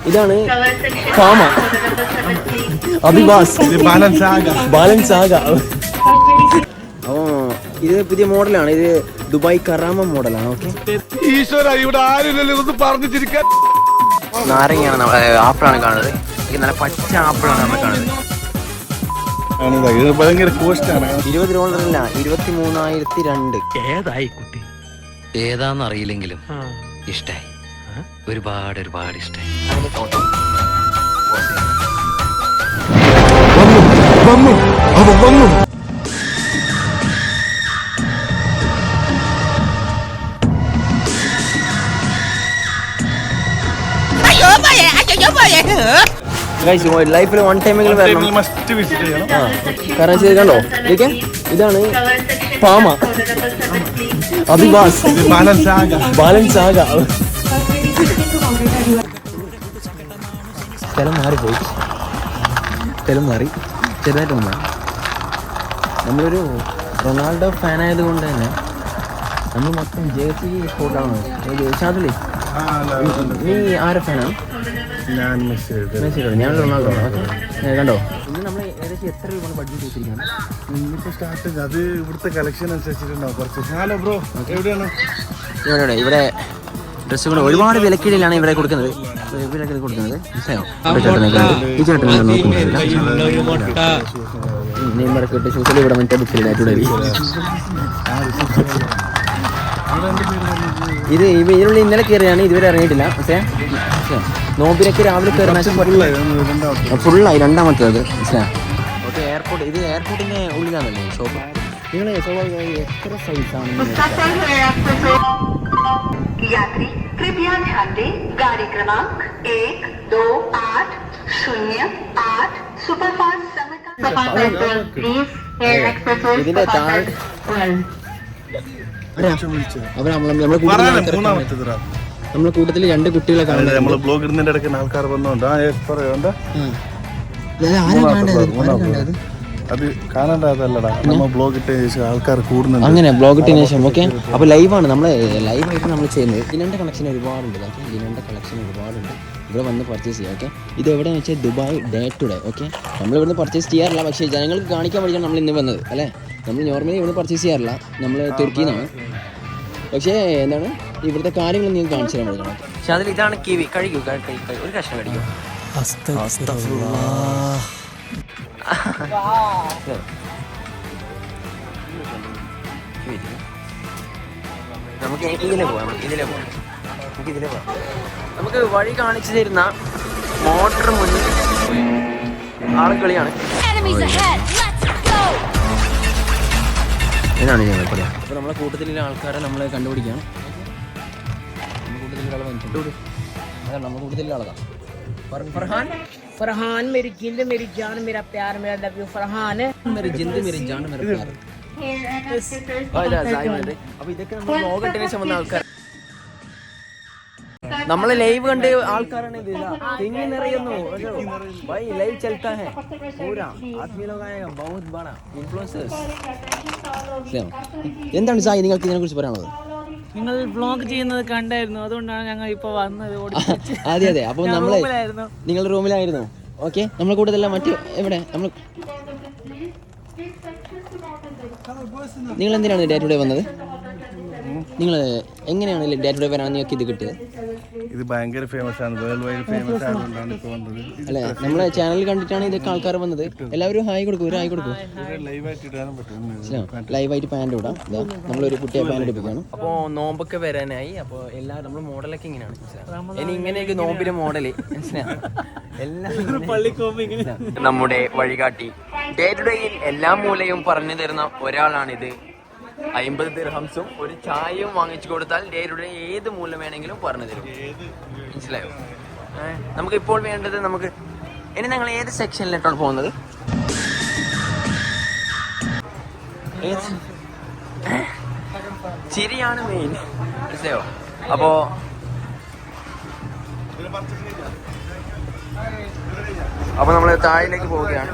ഇതാണ് ഫാമ അഭിവാസ് ബാലൻസാഗ. ഓ ഇത് പുതിയ മോഡലാണ്. ഇത് ദുബായ് കറാമ മോഡലാണ്. ഓക്കെ നാരങ്ങയാണ് ആപ്പിളാണ് കാണുന്നത്. നല്ല പച്ച ആപ്പിളാണ് നമ്മൾ കാണുന്നത്. $20 $23,002. ഏതായി കുട്ടി ഏതാന്നറിയില്ലെങ്കിലും ഇഷ്ടായി, ഒരുപാട് ഇഷ്ടായി. ലൈഫിൽ വൺ ടൈമെങ്കിലും വരണം. കാരണം ചെയ്ത് കണ്ടോ, ഇതാണ് ഫാമ അഭിവാസ് ബാലൻസാഗ. സ്ഥലം മാറിപ്പോയി, സ്ഥലം മാറി ചെറുതായിട്ടൊന്നും. നമ്മളൊരു റൊണാൾഡോ ഫാനായത് കൊണ്ട് തന്നെ നമ്മൾ മൊത്തം ജേഴ്സി സ്പോട്ടാണ്. ഷാദുലി, നീ ആരെ ഫാനാണ്? ഞാൻ റൊണാൾഡോ. കണ്ടോ, ഇന്ന് നമ്മൾ ഏകദേശം എത്ര രൂപയാണ് ബഡ്ജറ്റ് വെച്ചിരിക്കുന്നത്? ഇന്നിപ്പോൾ സ്റ്റാർട്ടിങ് അത് ഇവിടുത്തെ കളക്ഷൻ അനുസരിച്ചിട്ടുണ്ടാവും കുറച്ച്. ഹലോ ബ്രോ, എവിടെയാണ്? ഇവിടെ ഡ്രസ്സുകൾ ഒരുപാട് വിലക്കിഴിലാണ് ഇവിടെ കൊടുക്കുന്നത്. നെയ്മറൊക്കെ ഇട്ട് ഷൂസിൽ ഇവിടെ മറ്റേ ബുക്കിൽ ഇത് ഇതിനുള്ളിൽ ഇന്നലെ കയറിയാണ്, ഇതുവരെ ഇറങ്ങിയിട്ടില്ല. പക്ഷേ നോമ്പിനൊക്കെ രാവിലെ കയറുന്ന ഫുള്ളായി. രണ്ടാമത്തേത് ഓക്കെ. എയർപോർട്ട്, ഇത് എയർപോർട്ടിന്റെ ഉള്ളിലാണല്ലേ ഷോപ്പ്. നിങ്ങൾ സ്വാഭാവികമായി എത്ര സൈസാണ്? यात्री कृपया ध्यान दें, गाड़ी क्रमांक 128008 सुपरफास्ट ഇതിന്റെ താഴെ നമ്മളെ കൂട്ടത്തില് 2 കുട്ടികളെ കാണുന്നത്. നമ്മള് ബ്ലോഗ് ഇടുന്നതിന്റെ ഇടയ്ക്ക് ആൾക്കാർ വന്നോണ്ട് അത് കാണേണ്ടതല്ലടാ. നമ്മൾ ബ്ലോഗ് ഇട്ട ശേഷം ആൾക്കാർ കൂടുന്നുണ്ട്. അങ്ങനെ ബ്ലോഗ് ഇട്ടതിന് ശേഷം ഓക്കെ. അപ്പോൾ ലൈവാണ്, നമ്മൾ ലൈവായിട്ട് നമ്മൾ ചെയ്യുന്നത്. ലിനൻ്റെ കളക്ഷൻ ഒരുപാടുണ്ട്. ഓക്കെ, ലിനൻ്റെ കളക്ഷൻ ഒരുപാടുണ്ട്. ഇവിടെ വന്ന് പർച്ചേസ് ചെയ്യാം. ഓക്കെ, ഇത് എവിടെയെന്ന് വെച്ചാൽ Dubai day to day. Okay, നമ്മളിവിടുന്ന് പർച്ചേസ് ചെയ്യാറില്ല, പക്ഷേ ജനങ്ങൾക്ക് കാണിക്കാൻ വേണ്ടിയാണ് നമ്മൾ ഇന്ന് വന്നത് അല്ലേ. നമ്മൾ നോർമലി ഇവിടെ പർച്ചേസ് ചെയ്യാറില്ല, നമ്മൾ തുർക്കിയിൽ നിന്നാണ്. പക്ഷേ എന്താണ് ഇവിടുത്തെ കാര്യങ്ങൾ നിങ്ങൾക്ക് കാണിച്ചു തരാൻ പറ്റണം. പക്ഷേ അതിൽ ഇതാണ് കിവി. കഴിക്കൂ, ഒരു കഷ്ണം കഴിക്കൂ. നമുക്ക് ഇതിലെ പോവാം. നമുക്ക് വഴി കാണിച്ചു തരുന്ന മോട്ടർ മുന്നിൽ ആളുകളിയാണ്. ഇതാണ് ഞങ്ങൾ പറയാം. അപ്പോൾ നമ്മളെ കൂട്ടത്തിലുള്ള ആൾക്കാരെ നമ്മളെ കണ്ടുപിടിക്കുകയാണ്. നമ്മുടെ കൂട്ടത്തിലുള്ള ആളെ വന്നിട്ടുണ്ട്. അതാണ് നമ്മുടെ കൂട്ടത്തിലുള്ള ആളതാണ് फरहान. फरहान मेरी जिंद मेरी जान मेरा प्यार मेरा लव यू फरहान. मेरी जिंद मेरी जान मेरा प्यार. അപ്പോൾ ഇതൊക്കെ നമ്മൾ വ്ലോഗ് ഇട്ടതിന് ശേഷം വന്ന ആൾക്കാർ. നമ്മളെ ലൈവ് കണ്ട് ആൾക്കാരാണ് ഇത് തിങ്ങി നിറയുന്നു. ഭായ് ലൈവ് ചലता है पूरा आदमी लोग आएगा बहुत बड़ा इन्फ्लुएंसर्स. എന്താണ് സായി നിങ്ങൾക്ക് ഇതിനെ കുറിച്ച് പറയാനുള്ളത്? നിങ്ങൾ വ്ലോഗ് ചെയ്യുന്നത് കണ്ടായിരുന്നു, അതുകൊണ്ടാണ് ഞങ്ങൾ ഇപ്പോൾ വന്നത്. അതെ അതെ. അപ്പോൾ നമ്മളെ നിങ്ങളുടെ റൂമിലായിരുന്നു. ഓക്കെ, നമ്മളെ കൂട്ടത്തില്ല മറ്റു എവിടെ നമ്മൾ. നിങ്ങൾ എന്തിനാണ് ഡേ ടു ഡേ വന്നത്? നിങ്ങൾ എങ്ങനെയാണ് ഡേ ടു ഡേ വരാൻ നിങ്ങൾക്ക് ഇത് കിട്ടിയത്? ഇത് ഭയങ്കര ഫേമസ് ആണ്, വേൾഡ് വൈഡ് ഫേമസ് ആയതുകൊണ്ടാണ് ഇപ്പോൾ വന്നത് അല്ലേ. നമ്മളെ ചാനൽ കണ്ടിട്ടാണ് ഇതൊക്കെ ആൾക്കാർ വന്നത്. എല്ലാവരും ഹായ് കൊടുക്കും, ഒരു ഹായ് കൊടുക്കും. ലൈവായിട്ട് പാൻറ് ഇടാം. നമ്മളൊരു കുട്ടിയെ പാൻറ് എടുപ്പിക്കുകയാണ്. അപ്പോൾ നോമ്പൊക്കെ വരാനായി. അപ്പോൾ എല്ലാവരും നമ്മൾ മോഡലൊക്കെ ഇങ്ങനെയാണ്. ഇനി ഇങ്ങനെയൊക്കെ നോമ്പിലെ മോഡല് നമ്മുടെ വഴികാട്ടി ഡേ ടു ഡേയിൽ എല്ലാ മൂലയും പറഞ്ഞു തരുന്ന ഒരാളാണിത്. 50 ദിർഹംസും ഒരു ചായയും വാങ്ങിച്ചു കൊടുത്താൽ ഡേ ടു ഡേ ഏത് മൂലം വേണമെങ്കിലും പറഞ്ഞു തരും. മനസ്സിലായോ? നമുക്ക് ഇപ്പോൾ വേണ്ടത് നമുക്ക് ഇനി ഞങ്ങൾ ഏത് സെക്ഷനിലിട്ടാണ് പോകുന്നത്? ചിരിയാണ് മെയിൻ. മനസ്സിലായോ? അപ്പൊ നമ്മള് താഴേക്ക് പോവുകയാണ്.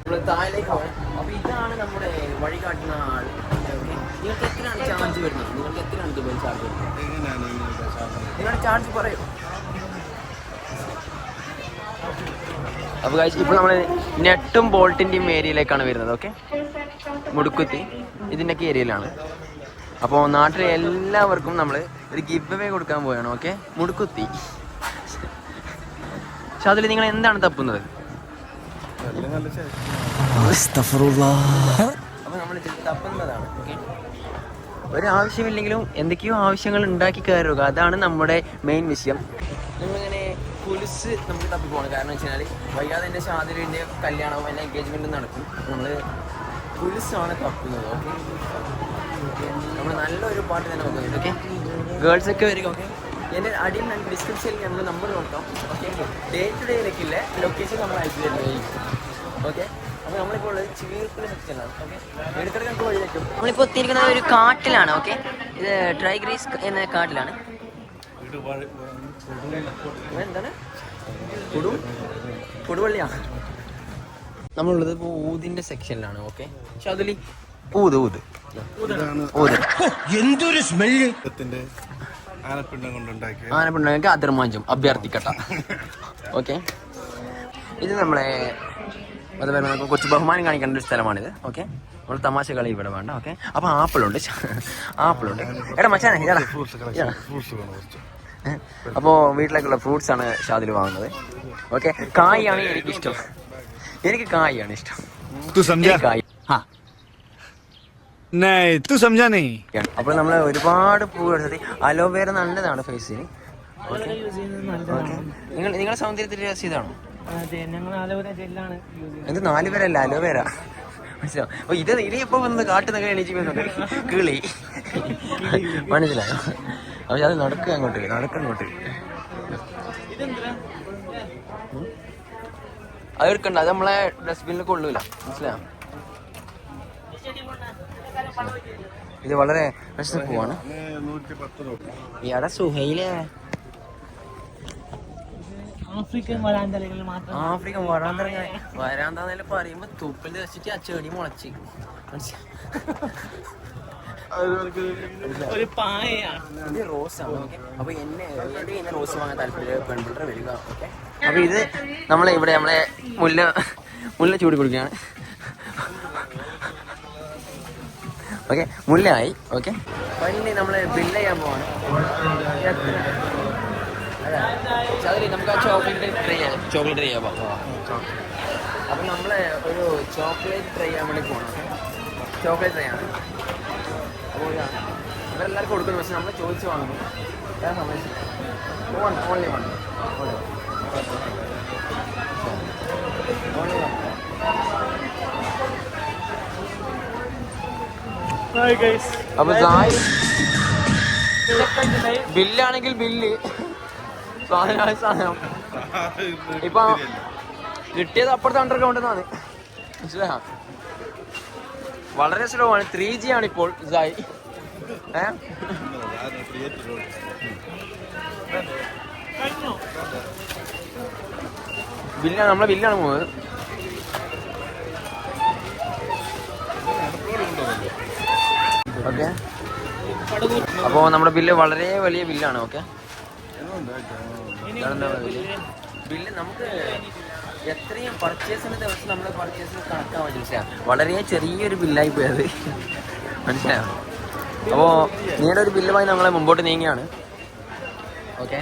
നമ്മള് താഴേക്ക് പോകാം. അപ്പൊ ഇതാണ് നമ്മുടെ വഴി കാട്ടുന്ന ആൾ. നിങ്ങൾക്ക് എത്രയാണ് ചാർജ് വരുന്നത്? നിങ്ങൾക്ക് എത്രയാണ് ദുബായ് ചാർജ് വരുന്നത്? നിങ്ങളുടെ ചാർജ് പറയൂ. അപ്പോൾ ഗൈസ് ഇപ്പോൾ നമ്മൾ നെട്ടും ബോൾട്ടിൻ്റെയും ഏരിയയിലേക്കാണ് വരുന്നത്. ഓക്കെ, മുടുക്കുത്തി ഇതിൻ്റെയൊക്കെ ഏരിയയിലാണ്. അപ്പോൾ നാട്ടിലെ എല്ലാവർക്കും നമ്മൾ ഒരു ഗിവ് അവേ കൊടുക്കാൻ പോവുകയാണ്. ഓക്കെ, മുടുക്കുത്തി. പക്ഷെ അതിൽ നിങ്ങൾ എന്താണ് തപ്പുന്നത്? അപ്പോൾ നമ്മൾ തപ്പുന്നതാണ്. ഓക്കെ, ഒരാവശ്യമില്ലെങ്കിലും എന്തൊക്കെയോ ആവശ്യങ്ങൾ ഉണ്ടാക്കി കയറുക, അതാണ് നമ്മുടെ മെയിൻ വിഷയം. നമ്മളിങ്ങനെ കുലിസ് നമുക്ക് തപ്പി പോകണം. കാരണം വെച്ച് കഴിഞ്ഞാൽ വൈകാതെ എൻ്റെ ഷാദിലിൻ്റെ കല്യാണവും എൻ്റെ എൻഗേജ്മെൻറ്റും നടക്കും. നമ്മൾ കുലിസാണ് തപ്പുന്നത്. ഓക്കെ, നമ്മൾ നല്ലൊരു പാട്ട് തന്നെ നോക്കുന്നത്. ഓക്കെ, ഗേൾസൊക്കെ വരിക. ഓക്കെ, എൻ്റെ അടിയിൽ ഞാൻ ഡിസ്ക്രിപ്ഷനിൽ നമ്മൾ നമ്പർ നോക്കാം. ഓക്കെ, ഡേ ടു ഡേയിലേക്കില്ല ലൊക്കേഷൻ നമ്മൾ അയച്ചു തരുന്നതായിരിക്കും. ഓക്കെ, അപ്പോൾ നമ്മളിപ്പോൾ ഉള്ളത് ചീർപ്പിലെ സെക്ഷനാണ്. ഓക്കെ, എടുത്തിടക്ക് നമുക്ക് വഴി വെക്കും. നമ്മളിപ്പോൾ എത്തിയിരിക്കുന്നത് ഒരു കാട്ടിലാണ്. ഓക്കെ, ഇത് ട്രൈഗ്രീസ് എന്ന കാട്ടിലാണ്. എന്താണ് കൊടുവള്ളിയാണ് നമ്മളുള്ളത്. ഇപ്പോൾ ഊതിൻ്റെ സെക്ഷനിലാണ്. ഓക്കെ, പക്ഷെ അതിൽ ഊത് എന്തൊരു സ്മെല്ല്. ആനപ്പിണ്ടൊക്കെ അതിർമാഞ്ചും അഭ്യർത്ഥിക്കട്ട. ഓക്കെ, ഇത് നമ്മളെ അതുപോലെ നമുക്ക് കുറച്ച് ബഹുമാനം കാണിക്കേണ്ട ഒരു സ്ഥലമാണിത്. ഓക്കെ, നമ്മൾ തമാശ കളി ഇവിടെ വേണ്ട. ഓക്കെ, അപ്പോൾ ആപ്പിളുണ്ട്. എടാ മച്ചാനെ ഇതാ. അപ്പോൾ വീട്ടിലേക്കുള്ള ഫ്രൂട്ട്സ് ആണ് ഷാദിൽ വാങ്ങുന്നത്. ഓക്കെ, കായാണ് എനിക്കിഷ്ടം. എനിക്ക് കായാണ് ഇഷ്ടം. കായ് അപ്പോൾ നമ്മൾ ഒരുപാട് പൂ എടുത്തത്. അലോവേര നല്ലതാണ് ഫേസിന്. നിങ്ങളുടെ സൗന്ദര്യത്തിൽ രഹസ്യതാണോ? ഇത് 4 പേരല്ല, അലോവേര. മനസ്സിലാവും. അപ്പോൾ ഇത് ഇനിയിപ്പോ വന്ന് കാട്ടുന്നൊക്കെ എണീച്ച് വരുന്നുണ്ട് കിളി. മനസ്സിലായോ? അപ്പോൾ അത് നടക്കുക അങ്ങോട്ട്. അത് എടുക്കണ്ട, അത് നമ്മളെ ഡസ്റ്റ്ബിന്നിൽ കൊള്ളൂല. മനസ്സിലായോ? ഇത് വളരെ പോവാണ്. സുഹൈല ആഫ്രിക്കൻ വരാന്തല പറയുമ്പോ തുപ്പിൽ വെച്ചിട്ട് ആ ചെടി മുളച്ച്. ഇത് റോസാണ്. ഓക്കെ, അപ്പൊ എന്റെ റോസ് വാങ്ങാൻ താല്പര്യം പെൺപിള്ളേർ വരിക. ഓക്കെ, അപ്പൊ ഇത് നമ്മളെ ഇവിടെ നമ്മളെ മുല്ല ചൂടി കൊടുക്കുകയാണ്. ഓക്കെ, മുല്ലയായി. ഓക്കെ, ഫൈനലി നമ്മൾ ബില്ല് ചെയ്യാൻ പോവാണ്. അതിൽ നമുക്ക് ആ ചോക്ലേറ്റ് ട്രൈ ചെയ്യാം. അപ്പം നമ്മൾ ഒരു ചോക്ലേറ്റ് ട്രൈ ചെയ്യാൻ വേണ്ടി പോകണം. ചോക്ലേറ്റ് ട്രൈ ആണ്. അപ്പോൾ ഇവരെല്ലാവർക്കും കൊടുക്കുന്നു. പക്ഷെ നമ്മൾ ചോദിച്ച് വാങ്ങുന്നു. ഞാൻ സമ്മതിച്ചു. Only one. അപ്പൊ ബില്ലാണെങ്കിൽ ബില്ല് സാധനം ഇപ്പൊ കിട്ടിയത് അപ്പുറത്തെ അണ്ടർ കൗണ്ടെന്നാണ്. മനസ്സിലായോ? വളരെ സ്ലോ ആണ്. 3G ആണ് ഇപ്പോൾ. ബില്ലാണ്, നമ്മളെ ബില്ലാണ് പോകുന്നത്. ഓക്കെ, അപ്പോൾ നമ്മുടെ ബില്ല് വളരെ വലിയ ബില്ലാണ്. ഓക്കെ, ബില്ല് നമുക്ക് എത്രയും പർച്ചേസിന് ദിവസം നമ്മുടെ പർച്ചേസിന് കണക്കാൻ പറ്റില്ല. വളരെ ചെറിയൊരു ബില്ലായി പോയത്. മനസ്സിലായോ? അപ്പോൾ നീയുടെ ഒരു ബില്ലുമായി നമ്മളെ മുമ്പോട്ട് നീങ്ങിയാണ്. ഓക്കെ,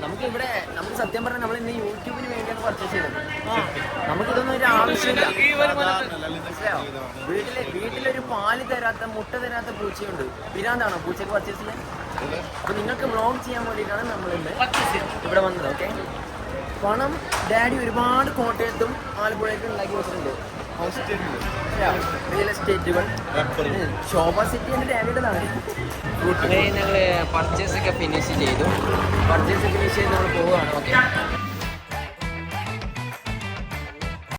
നമുക്കിവിടെ നമുക്ക് സത്യം പറഞ്ഞാൽ നമ്മൾ ഇന്ന് യൂട്യൂബിന് വേണ്ടിയാണ് പർച്ചേസ് ചെയ്തത്. നമുക്കിതൊന്നും ഒരു ആവശ്യമില്ല. മനസ്സിലായോ? വീട്ടിലൊരു പാല് തരാത്ത മുട്ട തരാത്ത പൂച്ചയുണ്ട്. പിരാന്താണോ പൂച്ചക്ക് പർച്ചേസ് ചെയ്യാൻ? അപ്പൊ നിങ്ങൾക്ക് വ്ളോഗ് ചെയ്യാൻ വേണ്ടിയിട്ടാണ് നമ്മൾ ഇന്ന് ഇവിടെ വന്നത്. ഓക്കെ, പണം ഡാഡി ഒരുപാട് കോട്ടയത്തും ആലപ്പുഴയ്ക്കും ഉണ്ടാക്കി വെച്ചിട്ടുണ്ട്. റിയൽ എസ്റ്റേറ്റുകൾ. ശോഭ സിറ്റി എൻ്റെ ഡാഡിയുടേതാണ്. ഞങ്ങൾ പർച്ചേസൊക്കെ ഫിനിഷ് ചെയ്തു. നമ്മൾ പോവുകയാണ്. ഓക്കെ,